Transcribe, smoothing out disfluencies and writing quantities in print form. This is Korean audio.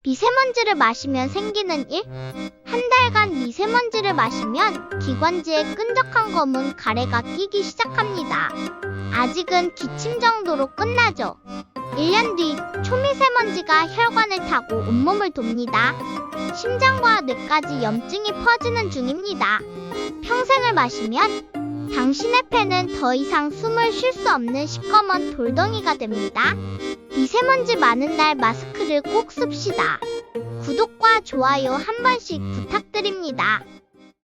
미세먼지를 마시면 생기는 일? 한 달간 미세먼지를 마시면 기관지에 끈적한 검은 가래가 끼기 시작합니다. 아직은 기침 정도로 끝나죠. 1년 뒤 초미세먼지가 혈관을 타고 온몸을 돕니다. 심장과 뇌까지 염증이 퍼지는 중입니다. 평생을 마시면 당신의 폐는 더 이상 숨을 쉴 수 없는 시꺼먼 돌덩이가 됩니다. 미세먼지 많은 날 마스크를 꼭 씁시다. 구독과 좋아요 한 번씩 부탁드립니다.